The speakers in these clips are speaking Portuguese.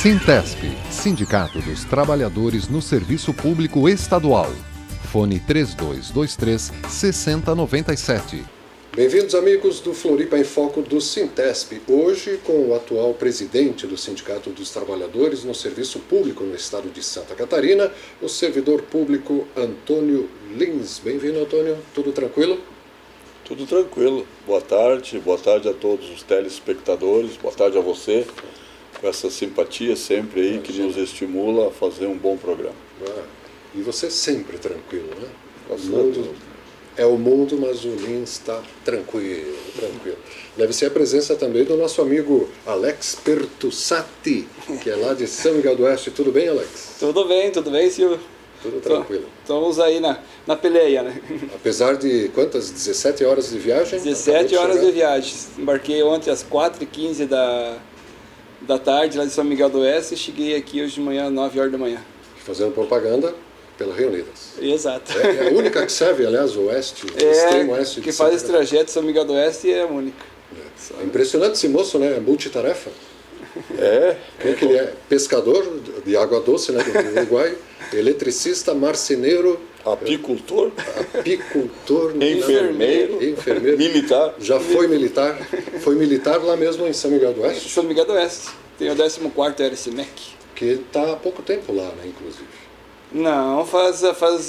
Sintesp, Sindicato dos Trabalhadores no Serviço Público Estadual. Fone 3223-6097. Bem-vindos, amigos do Floripa em Foco do Sintesp. Hoje com o atual presidente do Sindicato dos Trabalhadores no Serviço Público no estado de Santa Catarina, o servidor público Antônio Lins. Bem-vindo, Antônio. Tudo tranquilo? Tudo tranquilo. Boa tarde a todos os telespectadores, boa tarde a você, com essa simpatia sempre aí que nos estimula a fazer um bom programa. E você sempre tranquilo, né? É o mundo, mas o Lins está tranquilo. Deve ser a presença também do nosso amigo Alex Pertussati, que é lá de São Miguel do Oeste. Tudo bem, Alex? Tudo bem, Silvio. Tudo tranquilo. Estamos aí na peleia, né? Apesar de quantas? 17 horas de viagem? 17 horas de viagem. Embarquei ontem às 4h15 da tarde, lá de São Miguel do Oeste, e cheguei aqui hoje de manhã, às 9 horas da manhã. Fazendo propaganda pela Reunidas. Exato. É a única que serve, aliás, o oeste, o extremo oeste. Que faz esse trajeto de São Miguel do Oeste é a única. É impressionante esse moço, né? É multitarefa. Quem que ele é? Pescador de água doce, né? Do Uruguai. Eletricista, marceneiro. Apicultor. Enfermeiro. Militar. Já foi militar. Foi militar lá mesmo em São Miguel do Oeste? São Miguel do Oeste. Tem o 14º RCMEC. Que está há pouco tempo lá, né? Inclusive. Não, faz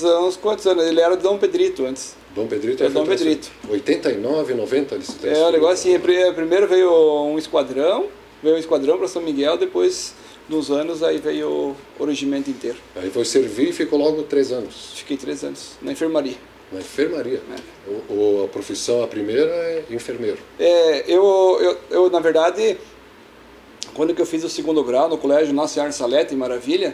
uns quantos anos? Ele era Dom Pedrito antes. Dom Pedrito? É Dom Pedrito. 89, 90 ele se É, o negócio assim, primeiro veio um esquadrão para São Miguel, depois dos anos aí veio o regimento inteiro. Aí foi servir e ficou logo 3 anos. Fiquei 3 anos na enfermaria. Na enfermaria? A profissão, a primeira é enfermeiro. Eu na verdade, quando que eu fiz o 2º grau no colégio Nossa Senhora Salete, em Maravilha,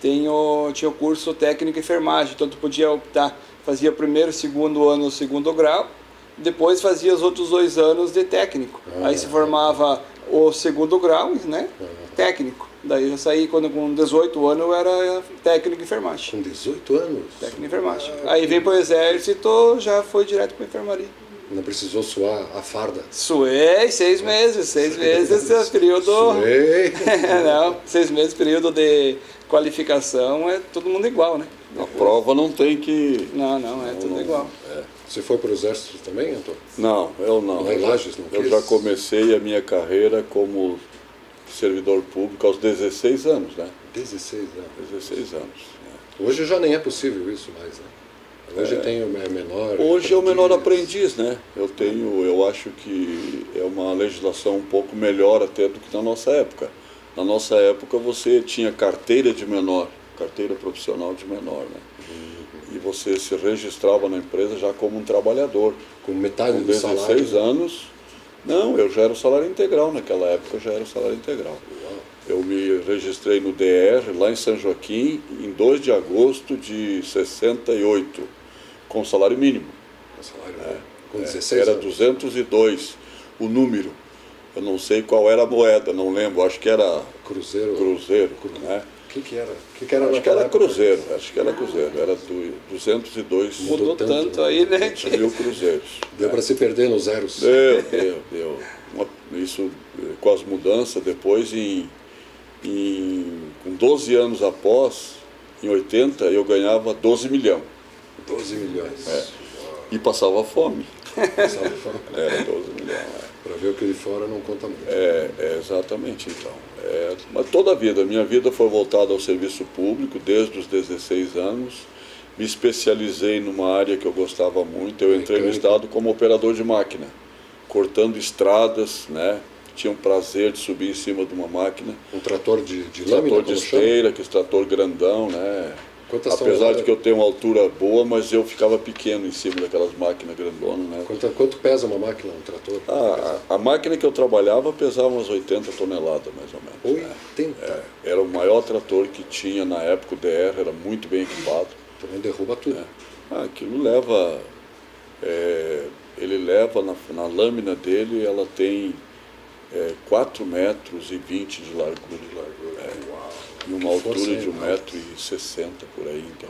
tinha o curso técnico em enfermagem, então tu podia optar, fazia o primeiro, segundo ano o 2º grau, depois fazia os outros 2 anos de técnico. Aí se formava o 2º grau, né, técnico. Daí eu já saí com 18 anos, eu era técnico em enfermagem. Com 18 anos? Técnico em enfermagem. Aí veio para o exército, já foi direto para a enfermaria. Não precisou suar a farda? Suei 6 meses, 6 meses esse período... Suei! Não, 6 meses período de qualificação, é todo mundo igual, né? A prova não tem que... Não, tudo igual. Você foi para o exército também, Antônio? Não, eu não. Lá em Lages, não Eu quis? já comecei a minha carreira como servidor público aos 16 anos, né? 16 anos. 16 anos. Hoje já nem é possível isso mais, né? Hoje tem o menor... Hoje é o menor aprendiz, né? Eu acho que é uma legislação um pouco melhor até do que na nossa época. Na nossa época você tinha carteira de menor, carteira profissional de menor, né? E você se registrava na empresa já como um trabalhar,dor. Com metade com do salário? 16 anos. Não, eu já era o salário integral, naquela época eu já era o salário integral. Eu me registrei no DR, lá em São Joaquim, em 2 de agosto de 68, com salário mínimo. Com salário mínimo? Com 16 era anos? 202 o número. Eu não sei qual era a moeda, não lembro, acho que era Cruzeiro, né? O que era? Acho que era Cruzeiro, era 202 Mudou tanto aí, né? mil cruzeiros. Deu para se perder nos zeros? Deu. Isso com as mudanças depois, com 12 anos após, em 80, eu ganhava 12 milhões. 12 milhões. E passava fome. Passava fome. Era 12 milhões. Para ver o que de fora não conta muito. Exatamente, então. Mas toda a vida, minha vida foi voltada ao serviço público, desde os 16 anos. Me especializei numa área que eu gostava muito. Eu entrei no estado como operador de máquina, cortando estradas, né? Tinha um prazer de subir em cima de uma máquina. Um trator de lâmina? Trator de esteira, que esse trator grandão, né? Apesar de que eu tenho uma altura boa, mas eu ficava pequeno em cima daquelas máquinas grandonas, né? Quanto pesa uma máquina, um trator? A máquina que eu trabalhava pesava umas 80 toneladas, mais ou menos. 80? Era o maior trator que tinha na época, o DR, era muito bem equipado. Também derruba tudo. Aquilo leva... ele leva, na lâmina dele, ela tem 4,20 metros de largura. E uma altura de 1,60 m por aí, então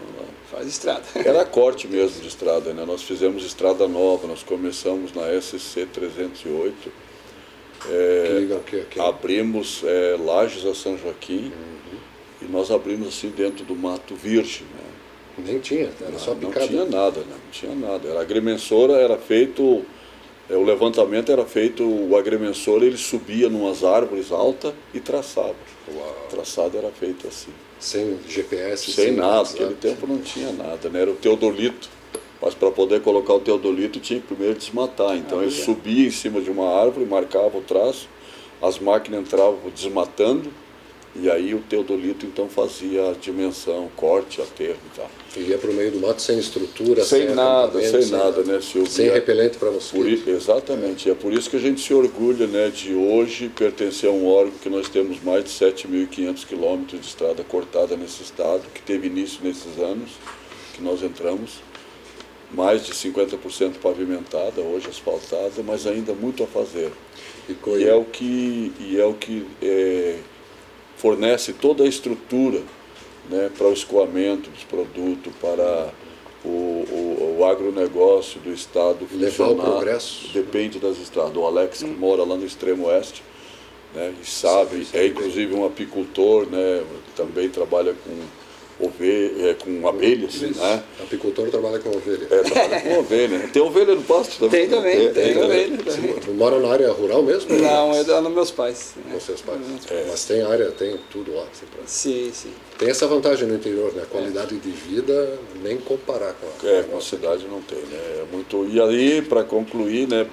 faz estrada. Era corte mesmo de estrada, né? Nós fizemos estrada nova, nós começamos na SC 308 Que liga o quê aqui? Abrimos Lages a São Joaquim, e nós abrimos assim dentro do Mato Virgem, né? Nem tinha, era só picada. Não tinha nada, né? Não tinha nada. A agrimensora era feito, o levantamento era feito, o agrimensor ele subia numas árvores altas e traçava. Uau. O traçado era feito assim. Sem GPS? Sem nada, naquele tempo não tinha nada, né? Era o teodolito. Mas para poder colocar o teodolito tinha que primeiro desmatar. Então ele subia em cima de uma árvore, marcava o traço, as máquinas entravam desmatando, e aí o teodolito então fazia a dimensão, corte, aterro e tal. E ia para o meio do mato sem estrutura, sem nada, né, Silvio? Sem repelente para mosquitos. Exatamente, é por isso que a gente se orgulha, né, de hoje pertencer a um órgão que nós temos mais de 7.500 quilômetros de estrada cortada nesse estado, que teve início nesses anos que nós entramos. Mais de 50% pavimentada, hoje asfaltada, mas ainda muito a fazer. E é o que fornece toda a estrutura, né, para o escoamento dos produtos, para o agronegócio do estado funcionar. Levar o progresso. Depende das estradas. O Alex, que mora lá no extremo oeste, né, e sabe, é inclusive um apicultor, né, também trabalha com abelhas, né? O apicultor trabalha com ovelha. Trabalha com ovelha. Tem ovelha no pasto também? Tem ovelha. Você mora na área rural mesmo? Não, é dos meus pais. Com seus pais. Mas tem área, tem tudo lá. Sim. Tem essa vantagem no interior, né? A qualidade de vida, nem comparar com a com a cidade não tem, né? É muito... E aí, para concluir, né,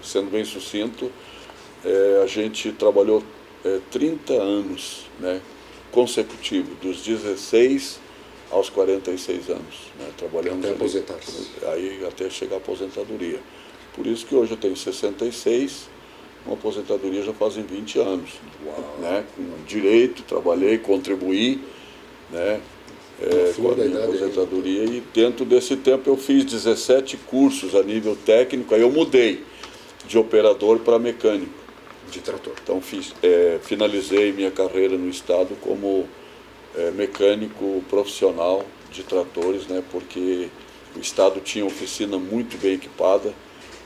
sendo bem sucinto, a gente trabalhou 30 anos, né, consecutivos, dos 16 aos 46 anos. Né? Trabalhamos até aposentar-se. Aí até chegar à aposentadoria. Por isso que hoje eu tenho 66, uma aposentadoria já fazem 20 anos. Né? Com direito, trabalhei, contribuí, né? Com a minha aposentadoria. E dentro desse tempo eu fiz 17 cursos a nível técnico, aí eu mudei de operador para mecânico. De trator. Então finalizei minha carreira no estado como mecânico profissional de tratores, né, porque o estado tinha oficina muito bem equipada,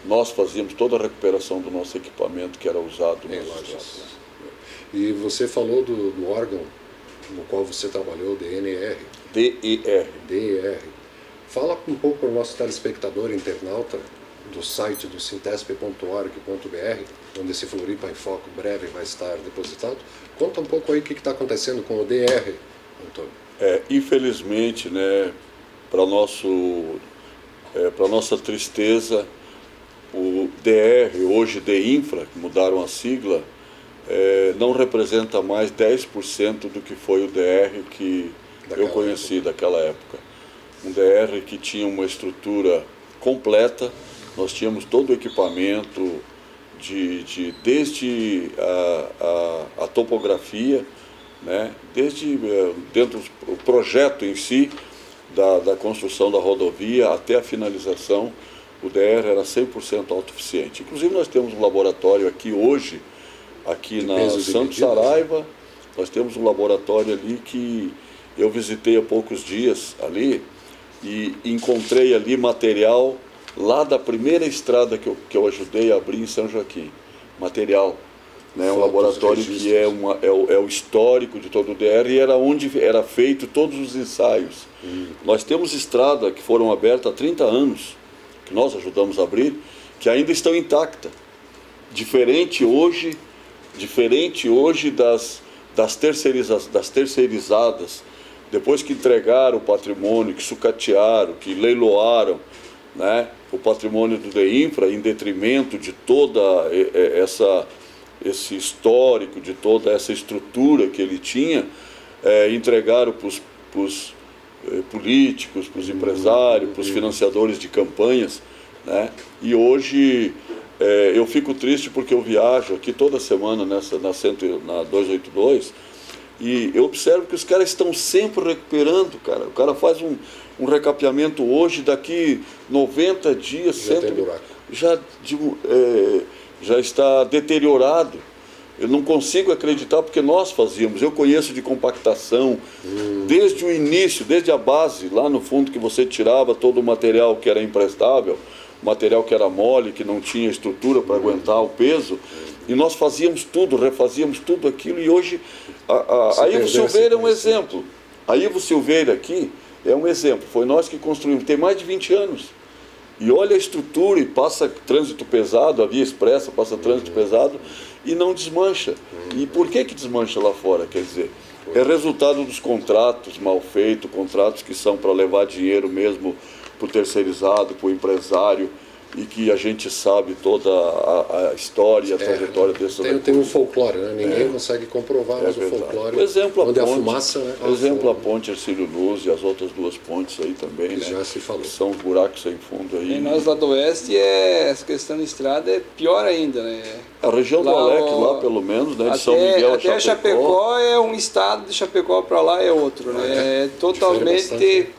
nós fazíamos toda a recuperação do nosso equipamento que era usado em Lages. E você falou do órgão no qual você trabalhou, DNR. DER. Fala um pouco para o nosso telespectador internauta do site do sintesp.org.br, onde esse Floripa em Foco breve vai estar depositado. Conta um pouco aí o que está acontecendo com o DR, Antônio. Infelizmente, né, para nossa tristeza, o DR, hoje DINFRA, que mudaram a sigla, não representa mais 10% do que foi o DR que eu conheci daquela época. Um DR que tinha uma estrutura completa. Nós tínhamos todo o equipamento, desde a topografia, né, desde dentro do projeto em si, da construção da rodovia até a finalização, o DR era 100% autossuficiente. Inclusive nós temos um laboratório aqui hoje, aqui na Santos Saraiva, nós temos um laboratório ali que eu visitei há poucos dias ali e encontrei ali material lá da primeira estrada que eu ajudei a abrir em São Joaquim, material, né, um laboratório que é o histórico de todo o DR e era onde era feito todos os ensaios. Nós temos estrada que foram abertas há 30 anos, que nós ajudamos a abrir, que ainda estão intactas. Diferente hoje das terceirizadas, depois que entregaram o patrimônio, que sucatearam, que leiloaram, né, o patrimônio do DEINFRA, em detrimento de toda esse histórico, de toda essa estrutura que ele tinha, entregaram para os políticos, para os empresários, para os financiadores de campanhas, né? E hoje eu fico triste porque eu viajo aqui toda semana na 282 e eu observo que os caras estão sempre recuperando, cara. O cara faz um recapeamento hoje, daqui 90 dias já está deteriorado. Eu não consigo acreditar porque nós fazíamos. Eu conheço de compactação, desde o início, desde a base, lá no fundo que você tirava todo o material que era imprestável, material que era mole, que não tinha estrutura para aguentar o peso, e nós fazíamos tudo, refazíamos tudo aquilo, e hoje a Ivo Silveira é um exemplo. A Ivo Silveira aqui é um exemplo, foi nós que construímos, tem mais de 20 anos. E olha a estrutura, e passa trânsito pesado, a via expressa passa trânsito pesado e não desmancha. E por que desmancha lá fora? Quer dizer, é resultado dos contratos mal feitos, contratos que são para levar dinheiro mesmo para o terceirizado, para o empresário, e que a gente sabe toda a história, a trajetória desse tem um folclore, né? Ninguém consegue comprovar, mas o folclore, o exemplo, onde a fumaça... Né? Exemplo, a ponte Hercílio Luz e as outras duas pontes aí também, que já se falou. São buracos sem fundo aí. E nós lá do Oeste, essa questão de estrada é pior ainda, né? A região do Alec, lá pelo menos, né, de São Miguel a Chapecó. Chapecó é um estado, de Chapecó para lá é outro, né? É totalmente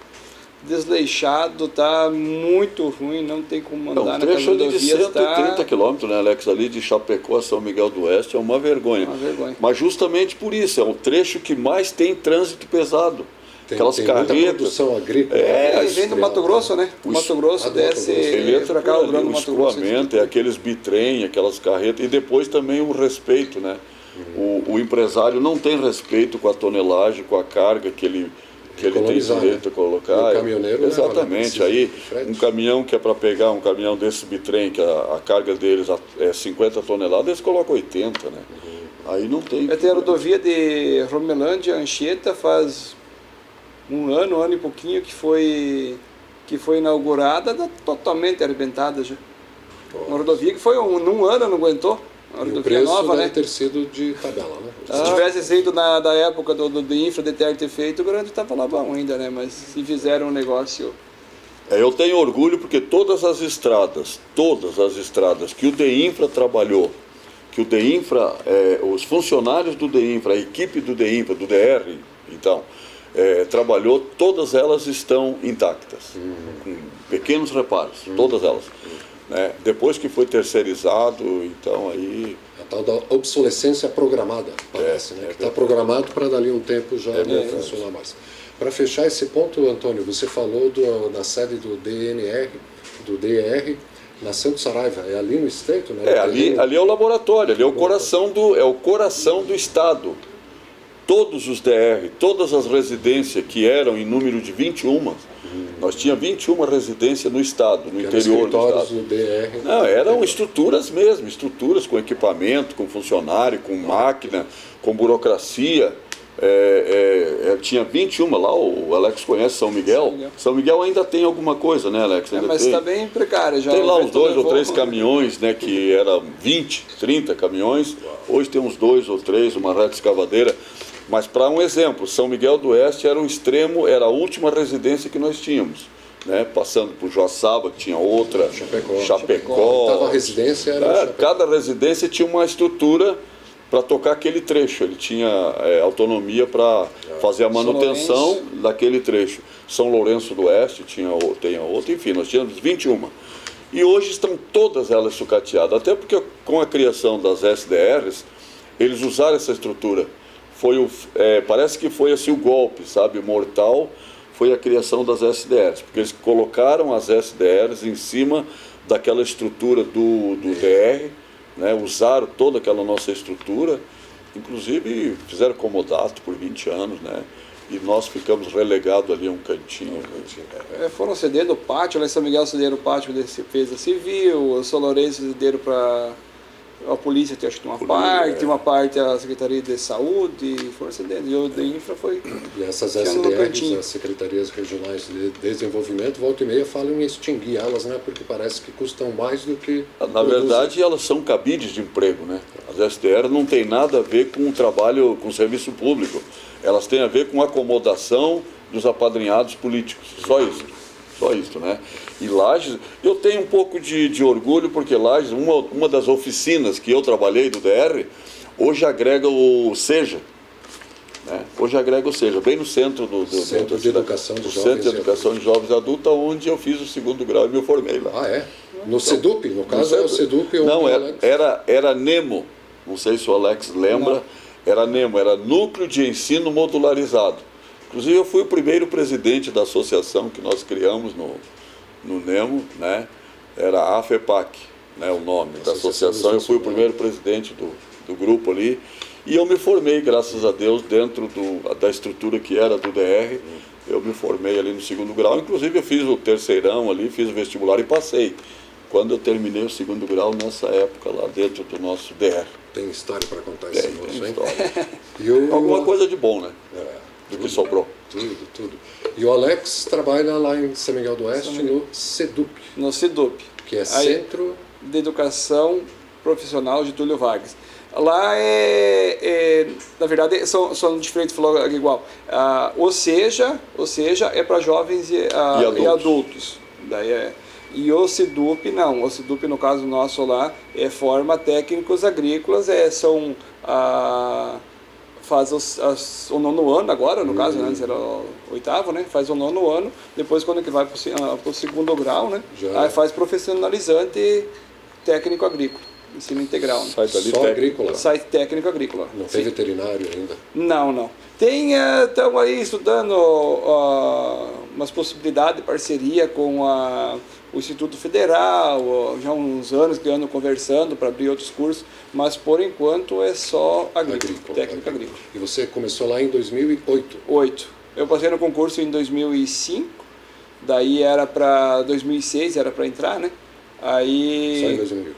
desleixado, tá muito ruim, não tem como andar na trecho ali de 130 quilômetros, né, Alex, ali de Chapecó a São Miguel do Oeste é uma vergonha. Mas justamente por isso, é o trecho que mais tem trânsito pesado. Aquelas carretas. Muita produção agrícola. Vem do Mato Grosso, né? O Mato Grosso desce para cá, o escoamento, é aqueles bitrem, aquelas carretas, e depois também o respeito, né? O empresário não tem respeito com a tonelagem, com a carga que ele tem direito a colocar. O caminhoneiro, exatamente. Aí um caminhão que é para pegar um caminhão desse bitrem, que a carga deles é 50 toneladas, eles colocam 80, né? Aí não tem. Tem a rodovia de Romelândia, Anchieta, faz um ano e pouquinho que foi inaugurada, totalmente arrebentada já. Uma rodovia que foi num ano não aguentou. O preço nova, deve ter sido de tabela, né? Se tivesse sido da época do Infra de ter feito, o grande estava lá bom ainda, né? Mas se fizeram um negócio... Eu tenho orgulho porque todas as estradas que o DEINFRA trabalhou, que o DEINFRA, os funcionários do DEINFRA, a equipe do DEINFRA, do DR, então, trabalhou, todas elas estão intactas, com pequenos reparos, todas elas. Né? Depois que foi terceirizado, então aí... A tal da obsolescência programada, parece, né? Que está programado para dali um tempo já não funcionar mais. Para fechar esse ponto, Antônio, você falou da sede do DR, na Santos Saraiva, é ali no Estreito, né? Ali é o laboratório, ali é o coração do Estado. Todos os DR, todas as residências que eram em número de 21, nós tínhamos 21 residências no Estado, no interior do Estado. Do DR. Não, eram estruturas mesmo, estruturas com equipamento, com funcionário, com máquina, com burocracia. Tinha 21 lá, o Alex conhece São Miguel. São Miguel ainda tem alguma coisa, né, Alex? Mas está bem precário já. Tem lá uns 2 ou 3 caminhões, né, que eram 20, 30 caminhões. Hoje tem uns 2 ou 3, uma reta escavadeira. Mas para um exemplo, São Miguel do Oeste era um extremo, era a última residência que nós tínhamos, né? Passando por Joaçaba, que tinha outra, Chapecó. Cada residência era cada residência tinha uma estrutura para tocar aquele trecho, ele tinha autonomia para fazer a manutenção daquele trecho. São Lourenço do Oeste tem a outra, enfim, nós tínhamos 21. E hoje estão todas elas sucateadas, até porque com a criação das SDRs, eles usaram essa estrutura. Parece que foi assim o golpe, sabe, mortal, foi a criação das SDRs, porque eles colocaram as SDRs em cima daquela estrutura do DR, né, usaram toda aquela nossa estrutura, inclusive fizeram comodato por 20 anos, né, e nós ficamos relegados ali a um cantinho. Foram cedendo o pátio, lá em São Miguel cederam o pátio da Defesa Civil, o São Lourenço cederam para... A polícia tem, acho que uma parte a Secretaria de Saúde, foram cedendo, e o DEINFRA foi... E essas SDRs, as Secretarias Regionais de Desenvolvimento, volta e meia falam em extinguir elas, né? Porque parece que custam mais do que... Na verdade, elas são cabides de emprego, né? As SDRs não tem nada a ver com o trabalho, com o serviço público. Elas têm a ver com a acomodação dos apadrinhados políticos, só isso, né? E Lages, eu tenho um pouco de orgulho, porque Lages, uma das oficinas que eu trabalhei do DR, hoje agrega o SEJA, né? Hoje agrega o SEJA, bem no centro do Centro de Educação de Jovens Centro de Educação de Jovens e Adultos, onde eu fiz o 2º grau e me formei lá. Ah, é? No CEDUP? No caso é o CEDUP? Não, era NEMO, não sei se o Alex lembra, era NEMO, era Núcleo de Ensino Modularizado. Inclusive eu fui o primeiro presidente da associação que nós criamos no NEMO, né? era a AFEPAC, né, o nome da associação. Eu fui o primeiro presidente do grupo ali. E eu me formei, graças a Deus, dentro da estrutura que era do DR. Eu me formei ali no 2º grau. Inclusive eu fiz o terceirão ali, fiz o vestibular e passei. Quando eu terminei o 2º grau, nessa época, lá dentro do nosso DR. Tem história para contar esse moço, tem hein? história. E Alguma coisa de bom, né? Do tudo, que sobrou. Tudo. E o Alex trabalha lá em São Miguel do Oeste, no SEDUP. No SEDUP. Que é Centro de Educação Profissional Getúlio Vargas. Lá na verdade, são diferentes, falou igual. Ou seja, é para jovens e adultos. Daí e o SEDUP não. O SEDUP, no caso nosso lá, forma técnicos agrícolas, faz o 9º ano agora, no caso, antes era o 8º, né? Faz o 9º ano, depois quando que vai para o 2º grau, né? Aí faz profissionalizante técnico agrícola, ensino integral. Né? Só agrícola? Sai técnico agrícola. Não tem veterinário ainda? Não. Estamos aí estudando umas possibilidades de parceria com o Instituto Federal, já há uns anos que ando conversando para abrir outros cursos, mas por enquanto é só técnico agrícola. E você começou lá em 2008? 8. Eu passei no concurso em 2005, daí era para 2006, era para entrar, né? Aí... Só em 2008?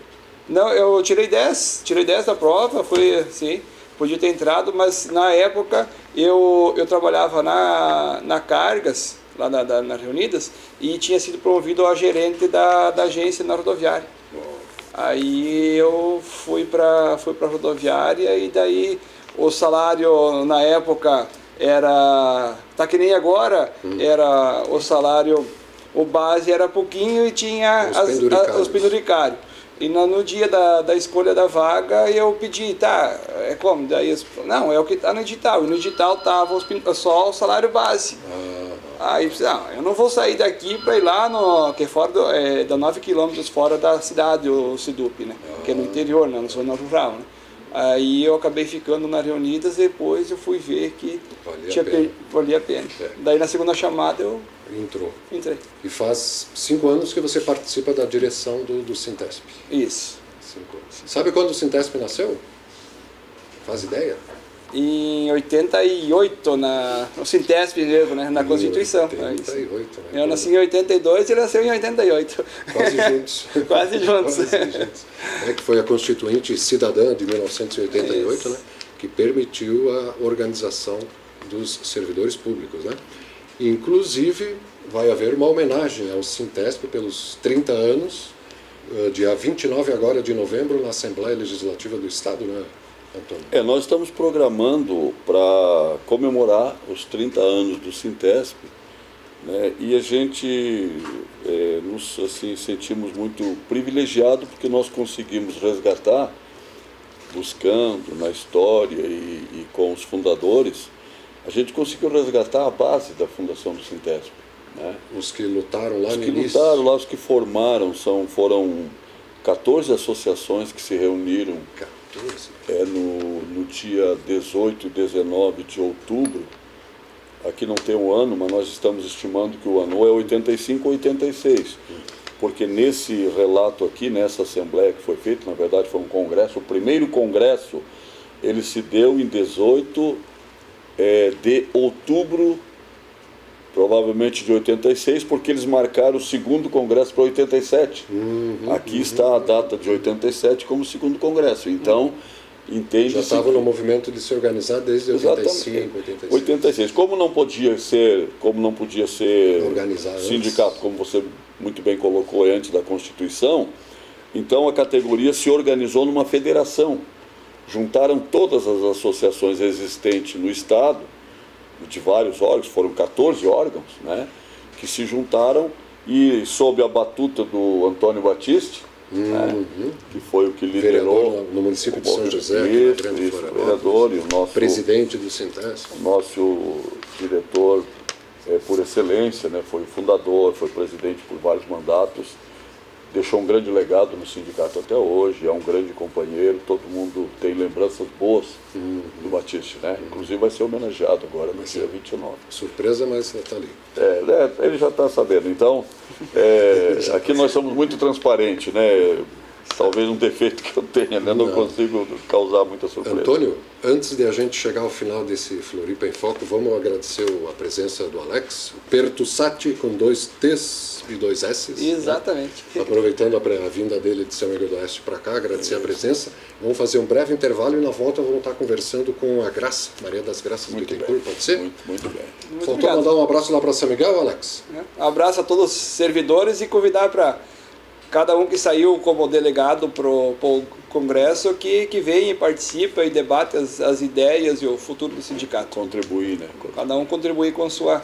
Não, eu tirei 10 da prova, foi assim, podia ter entrado, mas na época eu trabalhava na Cargas, lá na Reunidas, e tinha sido promovido a gerente da agência na rodoviária. Aí eu fui para a rodoviária e daí o salário na época era, tá que nem agora, era o salário, o base era pouquinho e tinha os penduricários. E no dia da escolha da vaga eu pedi, é como? Daí não, é o que está no edital. E no edital estava só o salário base. Aí eu não vou sair daqui para ir lá, que é fora da 9 quilômetros fora da cidade, o SEDUP, né? Que é no interior, né? Na zona rural, né? Aí eu acabei ficando na Reunidas, depois eu fui ver que valia a pena. Daí na segunda chamada eu entrei. E faz 5 anos que você participa da direção do Sintesp. Isso. 5 anos. Sabe quando o Sintesp nasceu? Faz ideia? Em 88, no Sintesp mesmo, né? Na Constituição. 88, né? Eu nasci em 82 e ele nasceu em 88. Quase juntos. Quase juntos. Que foi a Constituinte Cidadã de 1988, né? Que permitiu a organização dos servidores públicos, né? Inclusive, vai haver uma homenagem ao Sintesp pelos 30 anos, dia 29 agora de novembro, na Assembleia Legislativa do Estado, né, Antônio? Nós estamos programando para comemorar os 30 anos do Sintesp, né, e a gente nos sentimos muito privilegiados porque nós conseguimos resgatar, buscando na história e com os fundadores, a gente conseguiu resgatar a base da fundação do Sintesp. Né? Os que lutaram lá no início? Os que lutaram lá, os que formaram, foram 14 associações que se reuniram 14? No dia 18 e 19 de outubro. Aqui não tem um ano, mas nós estamos estimando que o ano é 85 ou 86. Porque nesse relato aqui, nessa assembleia que foi feita, na verdade foi um congresso, o primeiro congresso, ele se deu em 18 de outubro, provavelmente de 86, porque eles marcaram o segundo congresso para 87. Aqui está a data de 87 como segundo congresso. Então, entende-se... Já estava no movimento de se organizar desde 85, 86. 86. Como não podia ser organizado sindicato, como você muito bem colocou antes da Constituição, então a categoria se organizou numa federação. Juntaram todas as associações existentes no Estado, de vários órgãos, foram 14 órgãos, né, que se juntaram e sob a batuta do Antônio Batiste, né, que foi o que liderou vereador no município de São José, vereador, e o nosso presidente do Sintesp, o nosso diretor por excelência, né, foi fundador, foi presidente por vários mandatos, deixou um grande legado no sindicato até hoje, é um grande companheiro, todo mundo tem lembranças boas do Batiste, né? Inclusive vai ser homenageado agora no dia 29. Surpresa, mas está ali. Ele já está sabendo. Então, aqui nós somos muito transparentes, né? Talvez um defeito que eu tenha, né? Não consigo causar muita surpresa. Antônio, antes de a gente chegar ao final desse Floripa em Foco, vamos agradecer a presença do Alex, o Pertussati, com 2 T's e 2 S's. Exatamente. Né? Aproveitando a vinda dele de São Miguel do Oeste para cá, agradecer a presença. Vamos fazer um breve intervalo e na volta vamos estar conversando com a Graça, Maria das Graças Bittencourt, pode ser? Muito bem. Faltou obrigado. Mandar um abraço lá para São Miguel, Alex? Um abraço a todos os servidores e convidar para cada um que saiu como delegado para o Congresso que vem e participa e debate as ideias e o futuro do sindicato. Contribuir, né? Cada um contribuir com a sua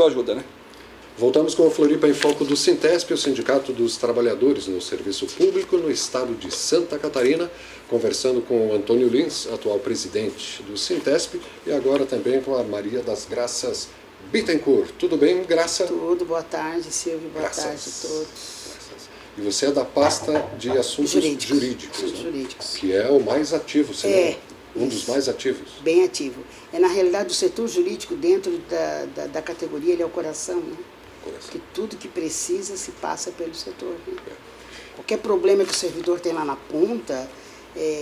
ajuda, né? Voltamos com o Floripa em Foco do Sintesp, o Sindicato dos Trabalhadores no Serviço Público no estado de Santa Catarina, conversando com o Antônio Lins, atual presidente do Sintesp, e agora também com a Maria das Graças Bittencourt. Tudo bem, Graça? Tudo, boa tarde, Silvio, boa tarde a todos. E você é da pasta de assuntos jurídicos, né? Jurídicos. Que é o mais ativo, um dos mais ativos. Bem ativo. Na realidade, o setor jurídico dentro da categoria, ele é o coração, né? Porque tudo que precisa se passa pelo setor. Né? Qualquer problema que o servidor tem lá na ponta,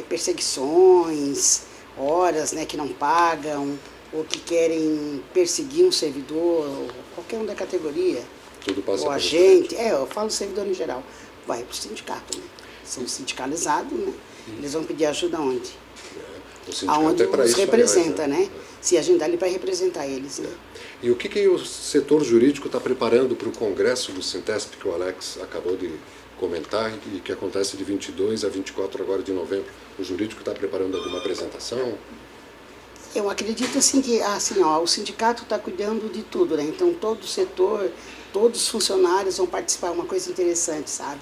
perseguições, horas, né, que não pagam, ou que querem perseguir um servidor, ou qualquer um da categoria, tudo passa o agente, eu falo servidor em geral, vai para o sindicato, né? São sindicalizados, né? Eles vão pedir ajuda onde? O sindicato aonde os representa, aliás, né? Se a gente dá ali para representar eles, né? E o que o setor jurídico está preparando para o congresso do Sintesp, que o Alex acabou de comentar, e que acontece de 22 a 24 agora de novembro? O jurídico está preparando alguma apresentação? Eu acredito assim que o sindicato está cuidando de tudo, né? Então todo o setor, todos os funcionários vão participar. É uma coisa interessante, sabe?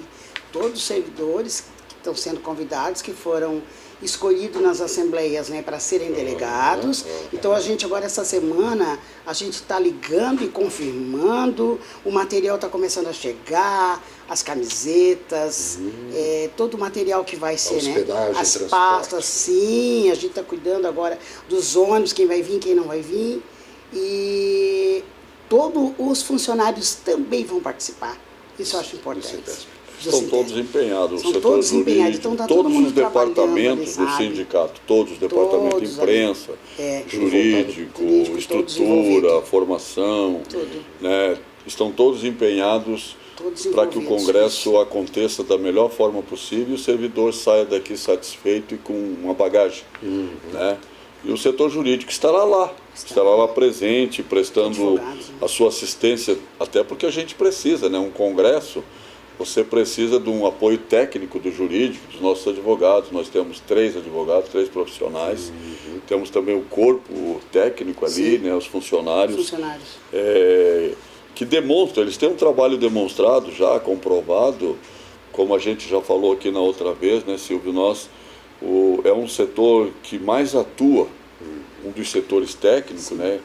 Todos os servidores que estão sendo convidados, que foram escolhidos nas assembleias, né, para serem delegados. Então a gente agora, essa semana, a gente está ligando e confirmando, o material está começando a chegar, as camisetas, todo o material que vai ser, né? As pastas, sim, a gente está cuidando agora dos ônibus, quem vai vir, quem não vai vir. E todos os funcionários também vão participar. Isso eu acho importante. Estão todos empenhados, o setor jurídico, então tá todos os departamentos do sindicato, todos os departamentos de imprensa, jurídico, estrutura, formação, né, estão todos empenhados para que o Congresso aconteça da melhor forma possível e o servidor saia daqui satisfeito e com uma bagagem. Né? E o setor jurídico estará lá presente, prestando a sua assistência, até porque a gente precisa, né? Um Congresso, você precisa de um apoio técnico do jurídico, dos nossos advogados. Nós temos 3 advogados, 3 profissionais. Temos também o corpo técnico ali, né, os funcionários. Que demonstram, eles têm um trabalho demonstrado já, comprovado, como a gente já falou aqui na outra vez, né, Silvio? É um setor que mais atua, um dos setores técnicos, né,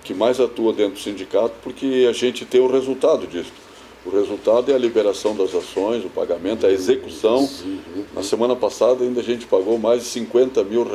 que mais atua dentro do sindicato, porque a gente tem o resultado disso. O resultado é a liberação das ações, o pagamento, a execução. Na semana passada ainda a gente pagou mais de R$50 mil.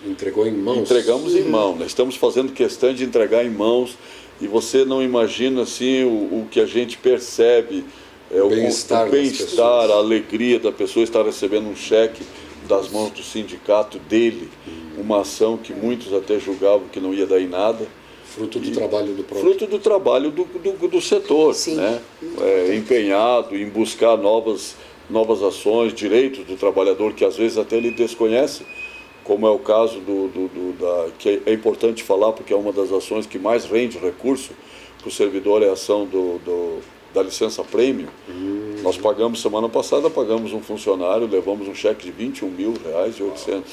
Entregou em mãos? Entregamos em mão. Nós estamos fazendo questão de entregar em mãos e você não imagina assim o que a gente percebe, o bem-estar, a alegria da pessoa estar recebendo um cheque das mãos do sindicato dele, uma ação que muitos até julgavam que não ia dar em nada. Fruto do trabalho do próprio. Fruto do trabalho do setor, né? Empenhado em buscar novas ações, direitos do trabalhador que às vezes até ele desconhece, como é o caso que é importante falar, porque é uma das ações que mais rende recurso para o servidor, é a ação da licença prêmio. Nós pagamos, semana passada, pagamos um funcionário, levamos um cheque de R$21.800.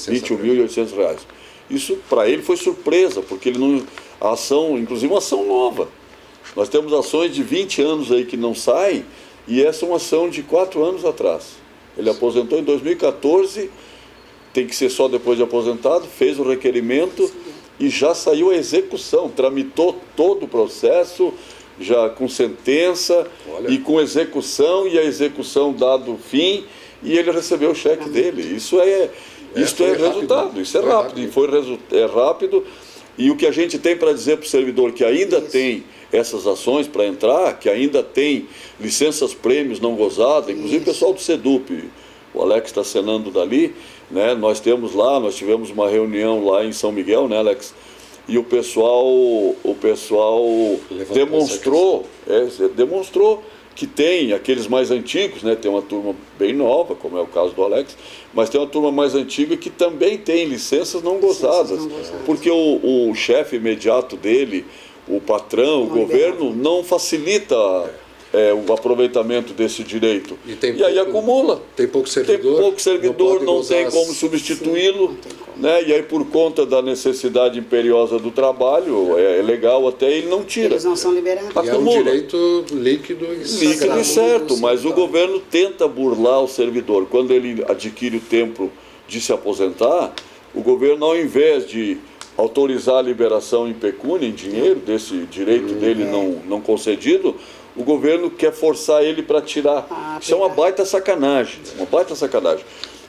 R$21.800. Isso para ele foi surpresa, porque ele não. A ação, inclusive uma ação nova. Nós temos ações de 20 anos aí que não saem, e essa é uma ação de 4 anos atrás. Ele aposentou em 2014, tem que ser só depois de aposentado, fez o requerimento e já saiu a execução, tramitou todo o processo, já com sentença e com execução, e a execução dado o fim, e ele recebeu o cheque dele. Isso é resultado, rápido, isso é rápido, é rápido. E o que a gente tem para dizer para o servidor que ainda tem essas ações para entrar, que ainda tem licenças prêmios não gozadas, inclusive o pessoal do SEDUP, o Alex está acenando dali, né? Nós tivemos uma reunião lá em São Miguel, né, Alex? E o pessoal demonstrou que tem aqueles mais antigos, né? Tem uma turma bem nova, como é o caso do Alex, mas tem uma turma mais antiga que também tem licenças não gozadas, porque o chefe imediato dele, o patrão, o governo, não facilita o aproveitamento desse direito. E aí acumula. Tem pouco servidor, não tem como substituí-lo. Né? E aí, por conta da necessidade imperiosa do trabalho, é legal até, ele não tira. Eles não são liberados. E é um direito líquido e certo, mas o governo tenta burlar o servidor. Quando ele adquire o tempo de se aposentar, o governo, ao invés de autorizar a liberação em pecúnia, em dinheiro, desse direito dele não concedido, o governo quer forçar ele para tirar. Isso é uma baita sacanagem,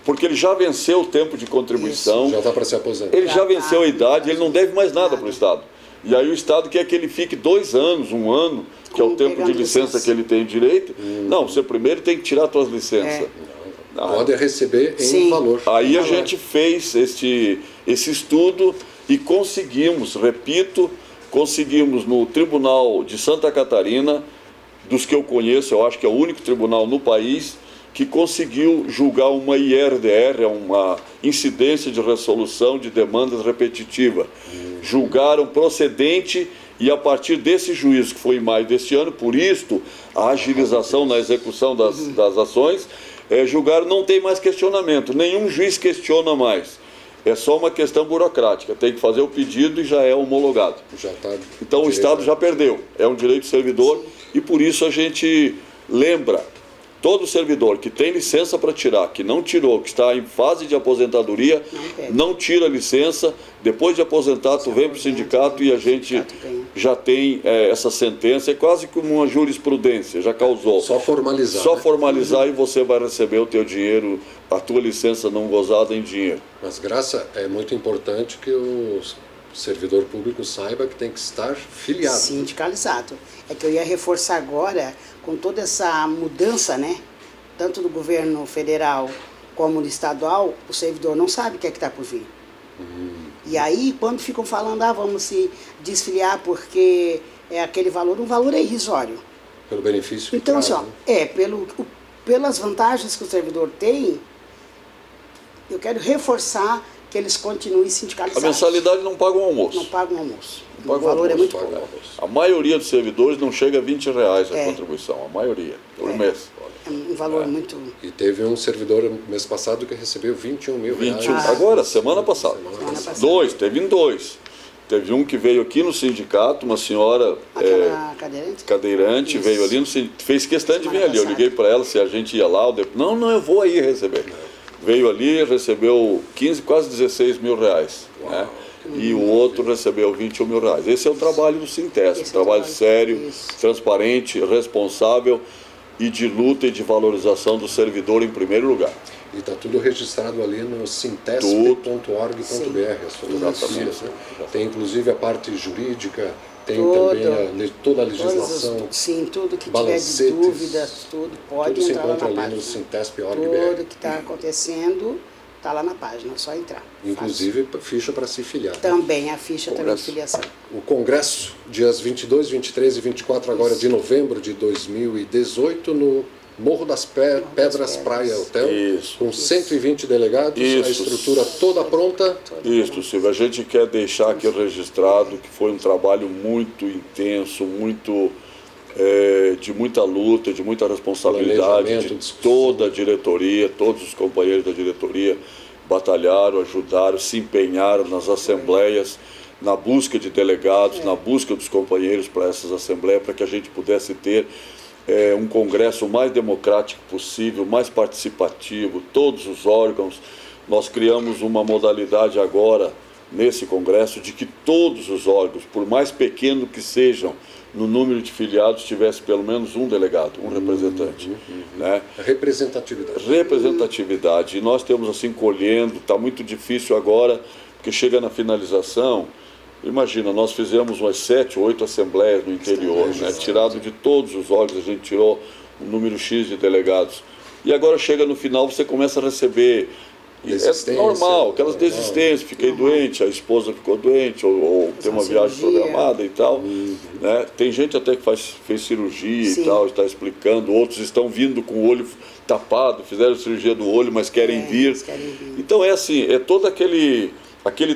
porque ele já venceu o tempo de contribuição. Já está para se aposentar. Ele já venceu a idade, ele não deve mais nada para o Estado. E aí o Estado quer que ele fique 2 anos, 1 ano, que é o tempo de licença que ele tem direito. Não, você primeiro tem que tirar as suas licenças. Pode receber em valor. Aí a gente fez esse estudo e conseguimos no Tribunal de Santa Catarina, dos que eu conheço, eu acho que é o único tribunal no país que conseguiu julgar uma IRDR, uma incidência de resolução de demandas repetitiva. Julgaram procedente, e a partir desse juízo, que foi em maio deste ano, por isto a agilização na execução das ações, julgaram, não tem mais questionamento, nenhum juiz questiona mais. É só uma questão burocrática, tem que fazer o pedido e já é homologado. Então o Estado já perdeu, é um direito do servidor, e por isso a gente lembra todo servidor que tem licença para tirar, que não tirou, que está em fase de aposentadoria, não tira a licença, depois de aposentar, tu vem para o sindicato e a gente já tem essa sentença, é quase como uma jurisprudência, já causou. Só formalizar. Só formalizar, e você vai receber o teu dinheiro, a tua licença não gozada em dinheiro. Mas, Graça, é muito importante que o servidor público saiba que tem que estar filiado. Sindicalizado. É que eu ia reforçar agora, com toda essa mudança, né? Tanto do governo federal como do estadual, o servidor não sabe o que é que está por vir. E aí, quando ficam falando, vamos se desfiliar porque é aquele valor, um valor é irrisório. Pelo benefício que então, traz, assim, pelas vantagens que o servidor tem, eu quero reforçar que eles continuem sindicalizados. A mensalidade não paga o almoço. Não paga o almoço. O valor é muito pouco. A maioria dos servidores não chega a R$20 a contribuição, a maioria, por mês. É um valor muito... E teve um servidor mês passado que recebeu 21 mil reais. Agora, semana passada. Teve em dois. Teve um que veio aqui no sindicato, uma senhora cadeirante veio ali, fez questão de vir ali. Eu liguei para ela se a gente ia lá. Não, eu vou aí receber. Veio ali, recebeu 15, quase 16 mil reais. Né? E o outro recebeu 21 mil reais. Esse é o trabalho do Sintesp, trabalho sério, transparente, responsável e de luta e de valorização do servidor em primeiro lugar. E está tudo registrado ali no sintesp.org.br, as fotografias. Né? Tem inclusive a parte jurídica, tem também toda a legislação. Sim, tudo que tiver de dúvidas, tudo pode tudo entrar lá na página. Tudo se encontra ali no sintesp.org.br. Tudo que está acontecendo está lá na página, é só entrar. Inclusive ficha para se filiar. Também, a ficha também de filiação. O congresso, dias 22, 23 e 24 agora de novembro de 2018, no Morro das Pedras Praia Hotel, com 120 delegados, a estrutura toda pronta. Isso, Silvio, a gente quer deixar aqui registrado que foi um trabalho muito intenso, de muita luta, de muita responsabilidade de toda a diretoria, todos os companheiros da diretoria batalharam, ajudaram, se empenharam nas assembleias, na busca de delegados, na busca dos companheiros para essas assembleias, para que a gente pudesse ter um congresso mais democrático possível, mais participativo, todos os órgãos. Nós criamos uma modalidade agora nesse Congresso de que todos os órgãos, por mais pequeno que sejam, no número de filiados, tivesse pelo menos um delegado, um representante. Né? Representatividade. Representatividade. E nós temos assim colhendo, está muito difícil agora, porque chega na finalização. Imagina, nós fizemos umas 7 ou 8 assembleias no interior, né? Tirado de todos os órgãos, a gente tirou um número X de delegados. E agora chega no final, você começa a receber, é normal, aquelas desistências, fiquei doente, a esposa ficou doente, ou tem uma viagem programada e tal. Né? Tem gente até que fez cirurgia e tal, está explicando, outros estão vindo com o olho tapado, fizeram cirurgia do olho, mas querem vir. Então é assim, é todo aquele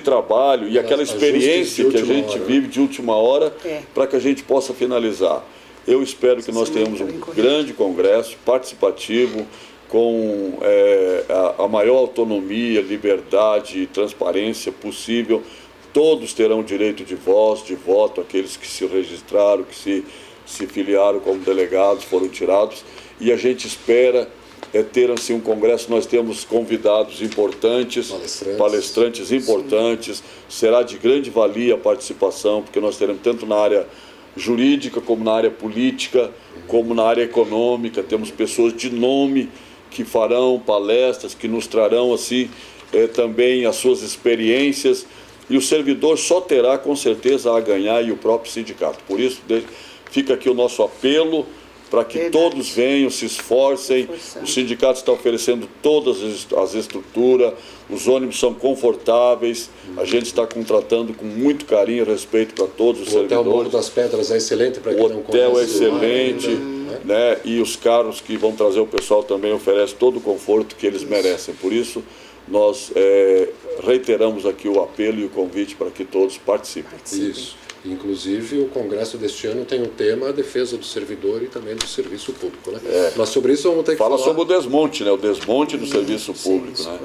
trabalho e aquela experiência que a gente vive de última hora para que a gente possa finalizar. Eu espero que nós tenhamos um grande congresso participativo, com a maior autonomia, liberdade e transparência possível. Todos terão direito de voz, de voto, aqueles que se registraram, que se filiaram como delegados, foram tirados. E a gente espera ter assim, um congresso. Nós temos convidados importantes, palestrantes importantes. Será de grande valia a participação, porque nós teremos tanto na área jurídica, como na área política, como na área econômica. Temos pessoas de nome que farão palestras, que nos trarão assim, também as suas experiências. E o servidor só terá com certeza a ganhar, e o próprio sindicato. Por isso, fica aqui o nosso apelo para que todos venham, se esforcem. O sindicato está oferecendo todas as estruturas, os ônibus são confortáveis, a gente está contratando com muito carinho e respeito para todos os servidores. O Hotel Morro das Pedras é excelente para quem não conhece. O hotel é excelente, né? E os carros que vão trazer o pessoal também oferecem todo o conforto que eles merecem. Por isso, nós reiteramos aqui o apelo e o convite para que todos participem. Isso. Inclusive, o congresso deste ano tem o tema a defesa do servidor e também do serviço público. Né? Mas sobre isso vamos ter que falar... sobre o desmonte, né? O desmonte do serviço público. Né?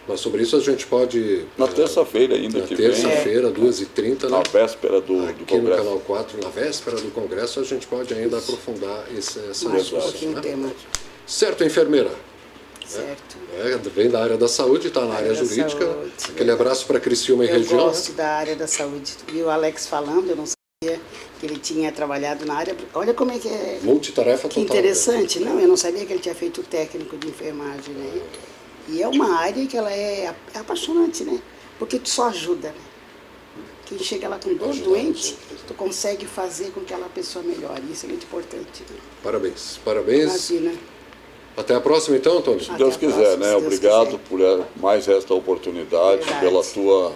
Mas sobre isso a gente pode... Na terça-feira ainda que vem. Na terça-feira, 2h30. Na véspera do Congresso. Aqui no Canal 4, na véspera do Congresso, a gente pode ainda aprofundar essa discussão. Né? Certo, enfermeira? Certo. Vem da área da saúde, está na área jurídica. Aquele abraço para Criciúma e região. Eu gosto da área da saúde. Vi o Alex falando, eu não sabia que ele tinha trabalhado na área. Olha como é que é... Multitarefa total. Que interessante. Não, eu não sabia que ele tinha feito técnico de enfermagem, né? E é uma área que ela é apaixonante, né? Porque tu só ajuda, né? Quem chega lá com dor, doente, tu consegue fazer com que aquela pessoa melhore. Isso é muito importante. Né? Parabéns. Parabéns. Imagina. Até a próxima, então, Antônio? Se Deus quiser, né? Obrigado por mais esta oportunidade, pela tua...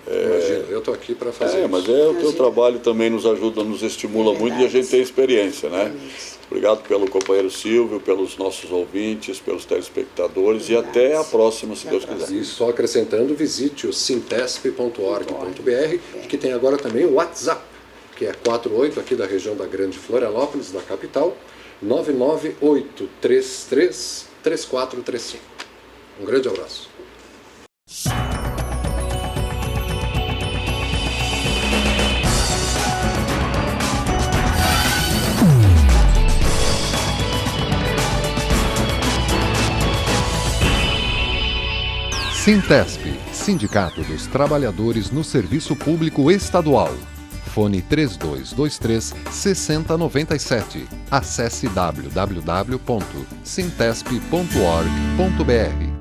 Imagina, eu estou aqui para fazer isso. Mas o teu trabalho também nos ajuda, nos estimula muito e a gente tem experiência, né? Obrigado pelo companheiro Silvio, pelos nossos ouvintes, pelos telespectadores e até a próxima, se Deus quiser. E só acrescentando, visite o sintesp.org.br, que tem agora também o WhatsApp, que é 48, aqui da região da Grande Florianópolis, da capital, 998333435. Um grande abraço. Sintesp, Sindicato dos Trabalhadores no Serviço Público Estadual. Fone 3223-6097. Acesse www.sintesp.org.br.